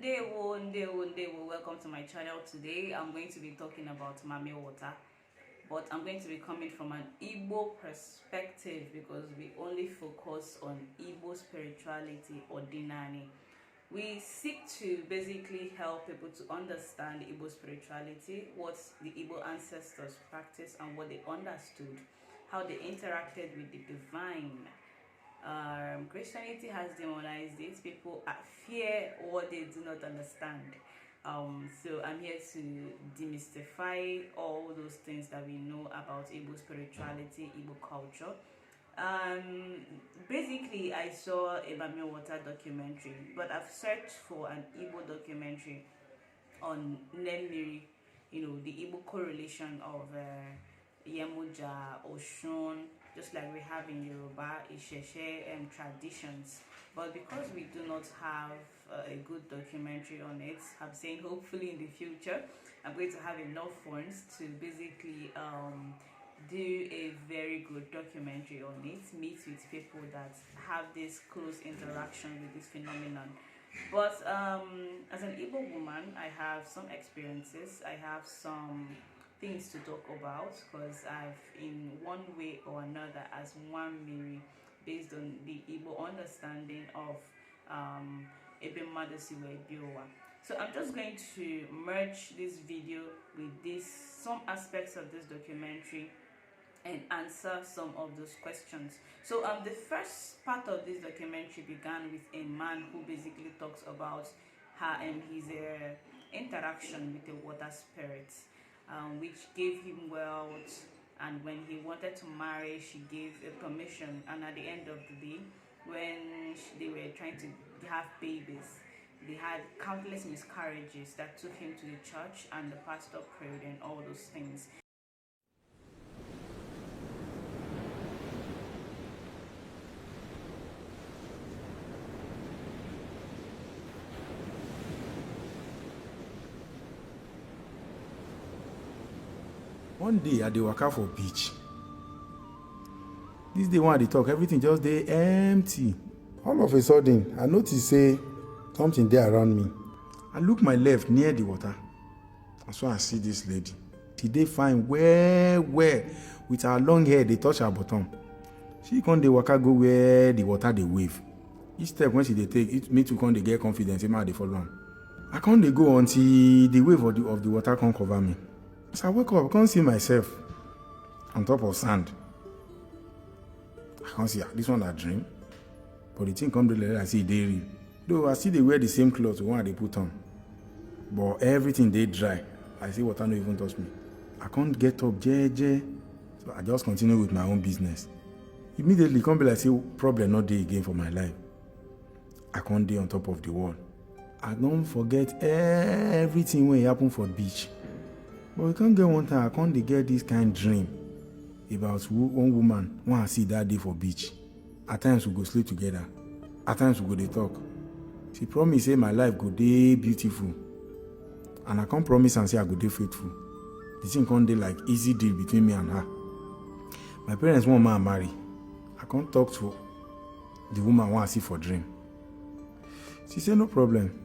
Ndewo. Welcome to my channel. Today I'm going to be talking about Mami water, but I'm going to be coming from an Igbo perspective because we only focus on Igbo spirituality ordinary. We seek to basically help people to understand Igbo spirituality, what the Igbo ancestors practiced and what they understood, how they interacted with the divine. Christianity has demonized it. People fear what they do not understand. So I'm here to demystify all those things that we know about Igbo spirituality, Igbo culture. Basically, I saw a Mami water documentary, but I've searched for an Igbo documentary on Nemiri, the Igbo correlation of Yemoja, Oshun, just like we have in Yoruba, Isheshe traditions. But because we do not have a good documentary on it, I'm saying hopefully in the future, I'm going to have enough funds to basically do a very good documentary on it, meet with people that have this close interaction with this phenomenon. But as an Igbo woman, I have some experiences, I have some things to talk about because I've, in one way or another, as one Mary, based on the Igbo understanding of Ebe Madosiwe Biowa. So I'm just going to merge this video with some aspects of this documentary and answer some of those questions. So the first part of this documentary began with a man who basically talks about her and his interaction with the water spirit, which gave him wealth, and when he wanted to marry, she gave a permission, and at the end of the day, when they were trying to have babies, they had countless miscarriages that took him to the church, and the pastor prayed and all those things. One day I dey waka for beach. This day when I dey talk, everything just dey empty. All of a sudden, I notice say something dey around me. I look my left near the water. That's why I see this lady. She dey fine well with her long hair dey touch her bottom. She come dey waka go where the water dey wave. Each step when she dey take, it me too come dey get confidence say I dey follow am. I come dey go until the wave of the water come cover me. As I wake up, I can't see myself on top of sand. I can't see this one I dream. But the thing come to like I see it real. Though I see they wear the same clothes, the one they put on. But everything they dry. I see water no even touch me. I can't get up, JJ. So I just continue with my own business. Immediately come be like say problem not there again for my life. I can't be on top of the wall. I don't forget everything when it happened for the beach. But we can't get one time, I can't get this kind of dream about one woman when I see that day for beach. At times we go sleep together. At times we go dey talk. She promised say my life go dey beautiful. And I can't promise and say I go dey faithful. The thing can't dey like easy deal between me and her. My parents want me to marry. I can't talk to the woman when I see for dream. She said no problem.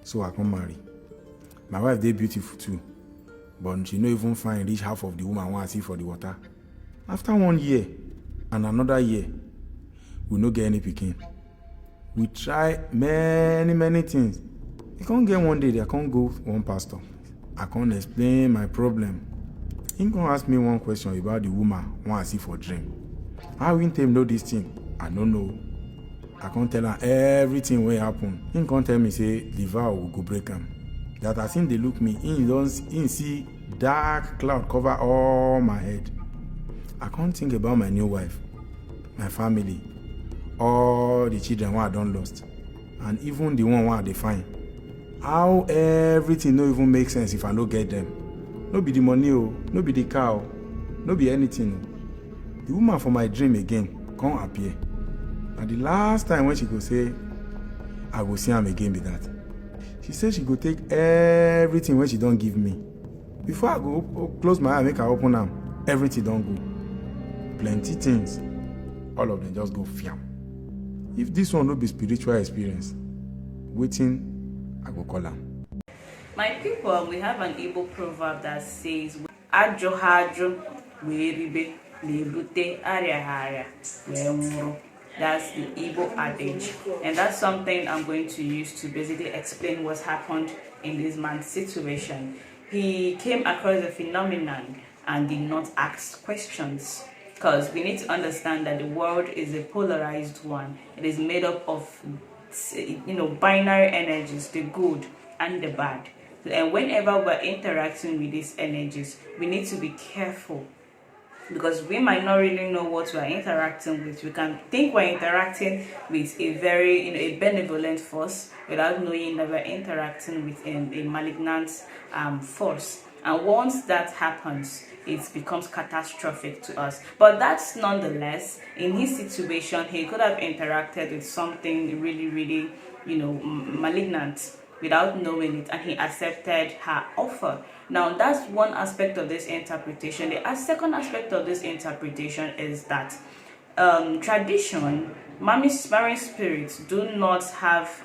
So I can't marry. My wife dey beautiful too. But she no even find reach half of the woman want to see for the water. After 1 year and another year, we no get any pikin. We try many things. I can't get one day, I can't go one pastor. I can't explain my problem. He can't ask me one question about the woman want to see for dream. How him tell know this thing? I don't know. I can't tell her everything will happen. He can't tell me say the vow will go break him. That as him they look me, he see dark cloud cover all my head. I can't think about my new wife, my family, all the children I done lost, and even the one I dey find. How everything no even make sense if I no get them. No be the money, no be the car, no be anything. The woman for my dream again can't appear. And the last time when she go say, I will see him again be that. She said she go take everything when she don't give me. Before I go close my eye, make her open them, everything don't go. Plenty things, all of them just go fiam. If this one no be spiritual experience, waiting I go call am. My people, we have an Igbo proverb that says, "Ajo hajo weribe lebute ariaharia wemuro." That's the Igbo adage, and that's something I'm going to use to basically explain what's happened in this man's situation. He came across a phenomenon and did not ask questions, because we need to understand that the world is a polarized one. It is made up of binary energies, the good and the bad. And whenever we're interacting with these energies, we need to be careful, because we might not really know what we're interacting with. We can think we're interacting with a very a benevolent force without knowing that we're interacting with a malignant force. And once that happens, it becomes catastrophic to us. But that's nonetheless, in his situation, he could have interacted with something really malignant without knowing it, and he accepted her offer. Now, that's one aspect of this interpretation. The second aspect of this interpretation is that tradition, Mami's marine spirits do not have,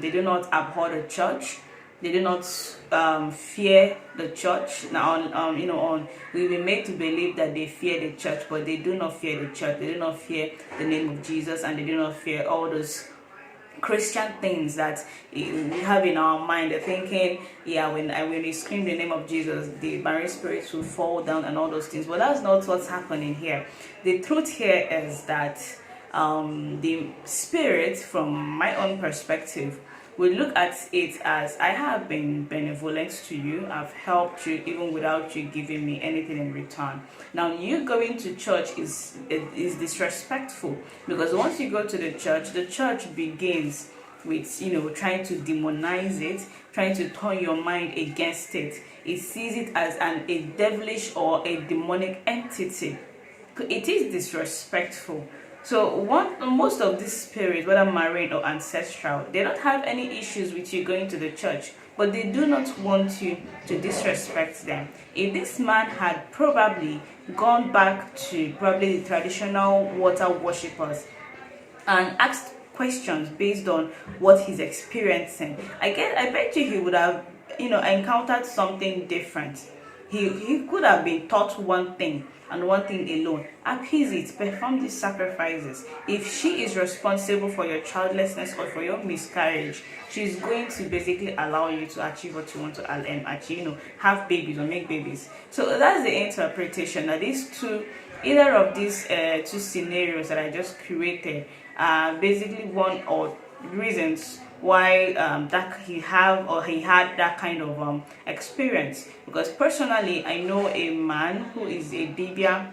they do not abhor the church. They do not fear the church. Now, we've been made to believe that they fear the church, but they do not fear the church. They do not fear the name of Jesus, and they do not fear all those Christian things that we have in our mind. They're thinking, yeah, when we scream the name of Jesus, the marine spirits will fall down and all those things. But that's not what's happening here. The truth here is that the spirit, from my own perspective, we look at it as, I have been benevolent to you, I've helped you even without you giving me anything in return. Now, you going to church is disrespectful, because once you go to the church begins with trying to demonize it, trying to turn your mind against it. It sees it as a devilish or a demonic entity. It is disrespectful. So most of these spirits, whether marine or ancestral, they don't have any issues with you going to the church, but they do not want you to disrespect them. If this man had probably gone back to the traditional water worshippers and asked questions based on what he's experiencing, I bet you he would have encountered something different. He could have been taught one thing and one thing alone: appease it, perform these sacrifices. If she is responsible for your childlessness or for your miscarriage, she's going to basically allow you to achieve what you want to achieve, have babies or make babies. So that's the interpretation. Now, either of these two scenarios that I just created are basically one or reasons why that he had that kind of experience. Because personally, I know a man who is a Dibia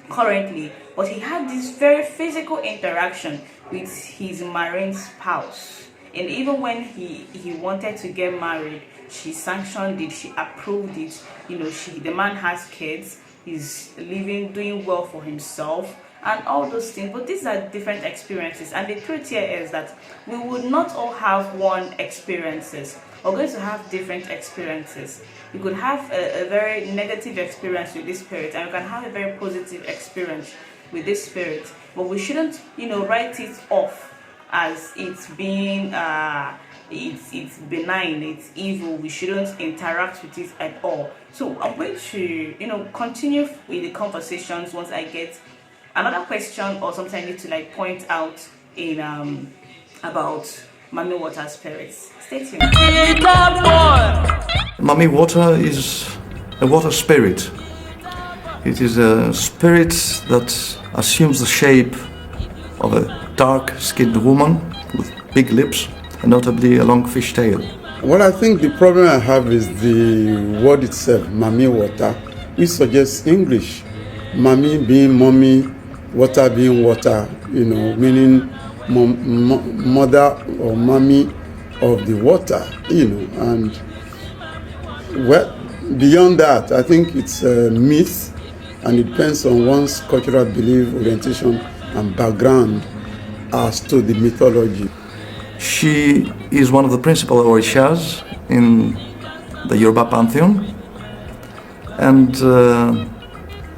currently, but he had this very physical interaction with his marine spouse, and even when he wanted to get married, she sanctioned it, she approved it. The man has kids, he's living, doing well for himself, and all those things. But these are different experiences, and the truth here is that we would not all have one experiences. We're going to have different experiences. You could have a very negative experience with this spirit, and you can have a very positive experience with this spirit, but we shouldn't write it off as it's being it's benign, it's evil. We shouldn't interact with it at all. So I'm going to continue with the conversations once I get another question or something I need to point out in about Mami water spirits. Stay tuned. Mami water is a water spirit. It is a spirit that assumes the shape of a dark-skinned woman with big lips and notably a long fish tail. Well, I think the problem I have is the word itself, Mami water, which suggests English. Mami being mommy, water being water, meaning mother or mommy of the water, and well, beyond that, I think it's a myth, and it depends on one's cultural belief, orientation, and background as to the mythology. She is one of the principal orishas in the Yoruba pantheon, and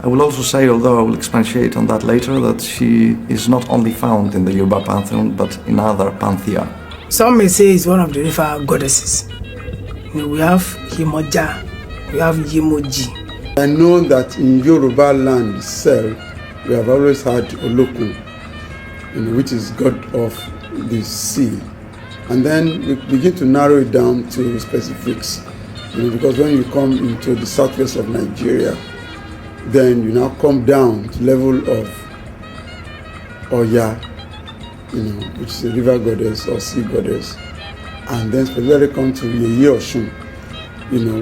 I will also say, although I will expatiate on that later, that she is not only found in the Yoruba pantheon but in other panthea. Some may say it's one of the river goddesses. We have Himoja, we have Yimoji. I know that in Yoruba land itself, we have always had Olokun, which is god of the sea. And then we begin to narrow it down to specifics, because when you come into the southwest of Nigeria, then you now come down to level of Oya, which is a river goddess or sea goddess, and then specifically come to Yeye Osun,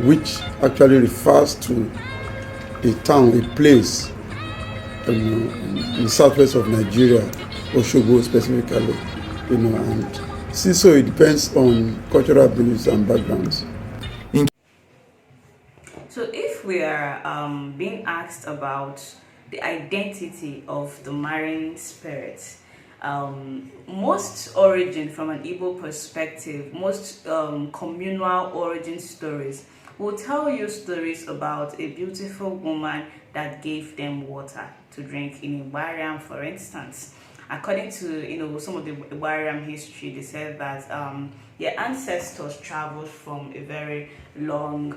which actually refers to a town, a place, in the southwest of Nigeria, Osogbo specifically, and so it depends on cultural beliefs and backgrounds. So if we are being asked about the identity of the marine spirits, most origin from an Igbo perspective, most communal origin stories will tell you stories about a beautiful woman that gave them water to drink. In Igbariam, for instance, according to some of the Igbariam history, they said that their ancestors traveled from a very long,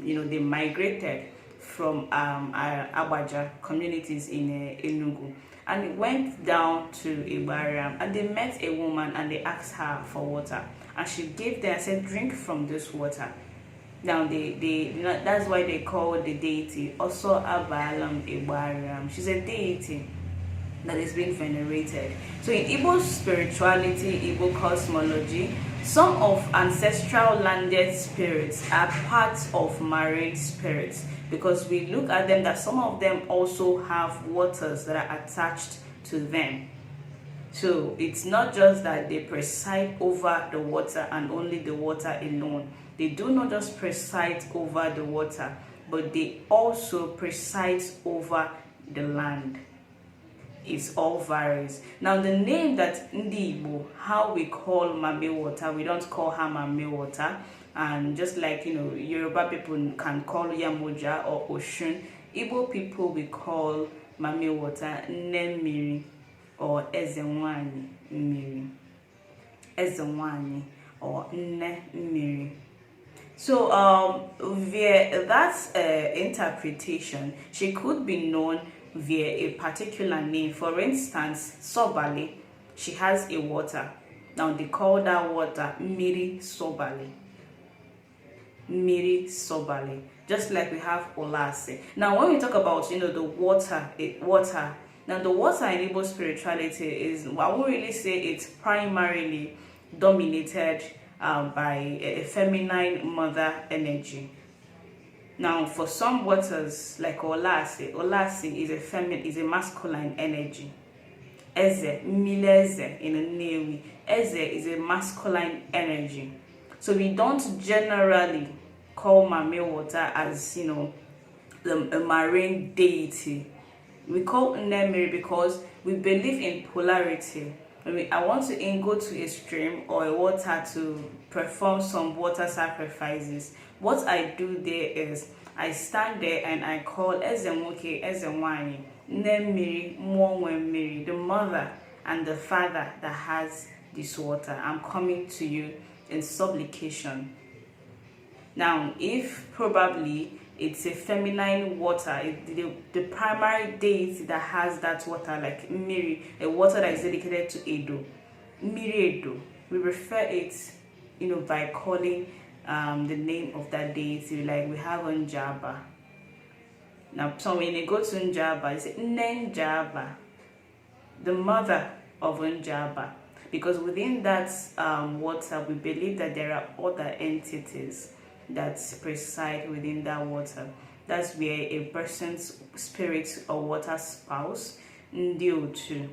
they migrated from Abaja communities in Enugu, and went down to Igbariam, and they met a woman and they asked her for water, and she gave them and said, drink from this water. Now that's why they call the deity also Abalam Igbariam. She's a deity that is being venerated. So in Igbo spirituality, Igbo cosmology, some of ancestral landed spirits are part of marine spirits, because we look at them that some of them also have waters that are attached to them. So it's not just that they preside over the water and only the water alone. They do not just preside over the water, but they also preside over the land. It all varies. Now the name that Ndi Igbo, how we call Mami water, we don't call her Mami water. And just like Yoruba people can call Yamoja or Oshun, Igbo people we call Mami water Nemiri or Ezenwani Miri. Ezenwani or Nemiri. So via that interpretation, she could be known via a particular name. For instance, Sobali, she has a water. Now they call that water Miri Sobali. Miri Sobali. Just like we have Olase. Now when we talk about the water, now the water in Igbo spirituality is, I won't really say it's primarily dominated by a feminine mother energy. Now, for some waters like Olase is a masculine energy. Eze, Mileze in a Newi, Eze is a masculine energy. So we don't generally call Mami water as a marine deity. We call Nemiri because we believe in polarity. I want to go to a stream or a water to perform some water sacrifices. What I do there is I stand there and I call Ezemoke, Ezewani, Nemiri, Mwemiri, the mother and the father that has this water. I'm coming to you in supplication. Now, if probably it's a feminine water, the primary deity that has that water, like Miri, a water that is dedicated to Edo, Miri Edo, we refer it, by calling the name of that deity. Like we have Njaba. Now, so when you go to Njaba, it's Nenjaba, the mother of Njaba, because within that water, we believe that there are other entities that preside within that water. That's where a person's spirit or water spouse, Ndiotu,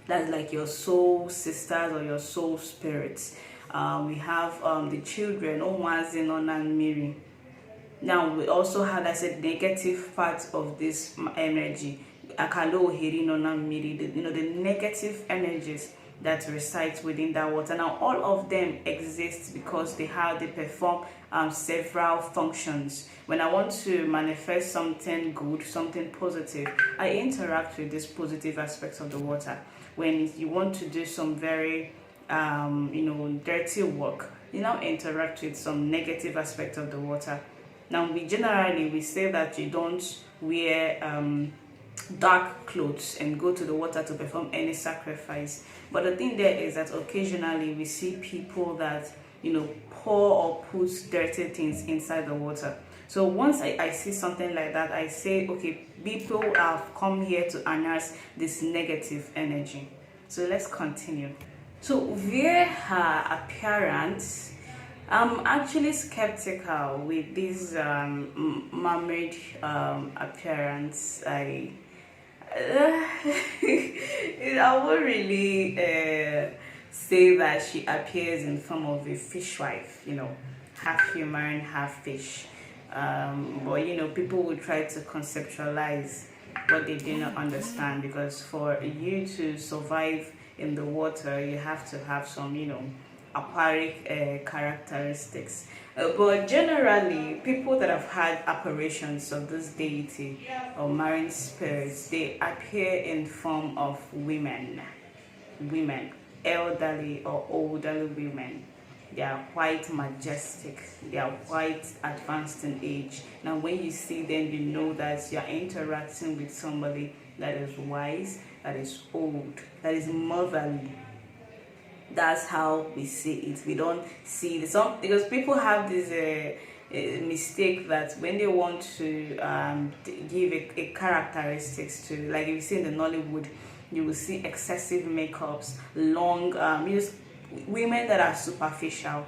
that's like your soul sisters or your soul spirits. We have the children, Onwazin, Onan, Miri. Now we also have, I said, negative part of this energy. Akalo, Hiri, Onan, Miri, the negative energies that resides within that water. Now all of them exist because they perform several functions. When I want to manifest something good, something positive, I interact with these positive aspects of the water. When you want to do some very dirty work, you now interact with some negative aspect of the water. Now we generally say that you don't wear dark clothes and go to the water to perform any sacrifice. But the thing there is that occasionally we see people that pour or put dirty things inside the water. So once I see something like that, I say, okay, people have come here to unearth this negative energy. So let's continue. So via her appearance, I'm actually skeptical with this mermaid appearance. I won't really say that she appears in form of a fishwife, half human, half fish. But people will try to conceptualize what they do not understand, because for you to survive in the water, you have to have some, aquatic characteristics. But generally, people that have had apparitions of this deity or marine spirits, they appear in form of women, elderly or older women. They are quite majestic, they are quite advanced in age. Now when you see them, you know that you are interacting with somebody that is wise, that is old, that is motherly. That's how we see it. We don't see some, because people have this mistake that when they want to give a characteristics to, like if you see in the Nollywood, you will see excessive makeups, long women that are superficial.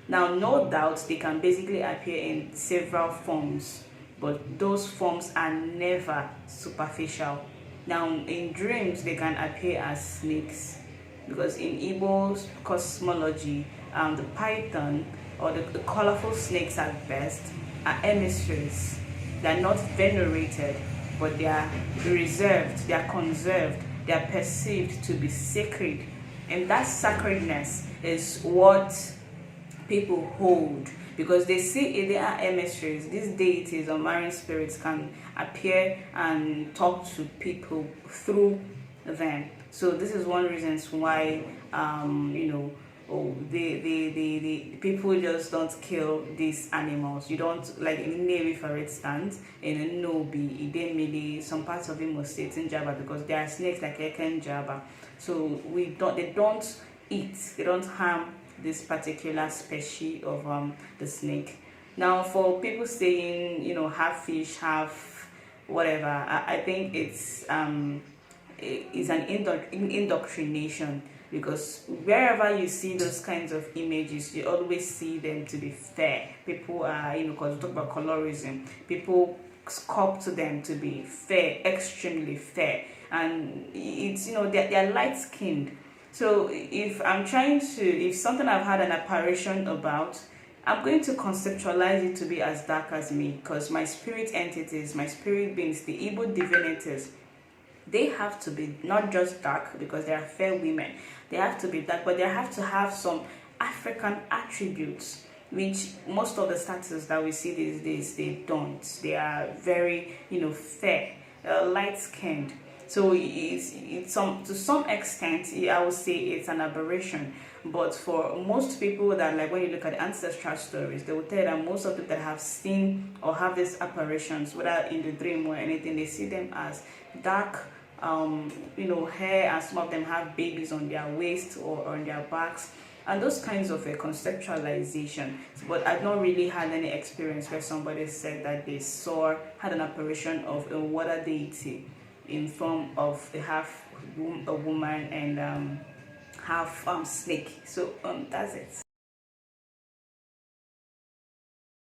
Now no doubt they can basically appear in several forms, but those forms are never superficial. Now in dreams they can appear as snakes, because in Igbo cosmology, the python or the colorful snakes at best are emissaries. They are not venerated, but they are reserved, they are conserved, they are perceived to be sacred. And that sacredness is what people hold, because they see if they are emissaries. These deities or marine spirits can appear and talk to people through them. So this is one reason why the people just don't kill these animals. You don't, like in Navy for instance, in Nobi, Idemili, some parts of Imo State in Java, because there are snakes like Eken Java. So they don't eat, they don't harm this particular species of the snake. Now for people saying half fish, half whatever, I think it's an indoctrination, because wherever you see those kinds of images, you always see them to be fair. People are, because we talk about colorism, people sculpt them to be fair, extremely fair, and it's they're light skinned. So if something I've had an apparition about, I'm going to conceptualize it to be as dark as me, because my spirit entities, my spirit beings, the Igbo divinities, they have to be not just dark because they are fair women. They have to be dark, but they have to have some African attributes, which most of the statues that we see these days, they don't. They are very, fair, light-skinned. So it's to some extent, I would say it's an aberration. But for most people that, like when you look at ancestral stories, they will tell you that most of them that have seen or have these apparitions, whether in the dream or anything, they see them as dark, hair, and some of them have babies on their waist or on their backs, and those kinds of a conceptualization. But I've not really had any experience where somebody said that they had an apparition of a water deity in form of a woman and half snake. So that's it.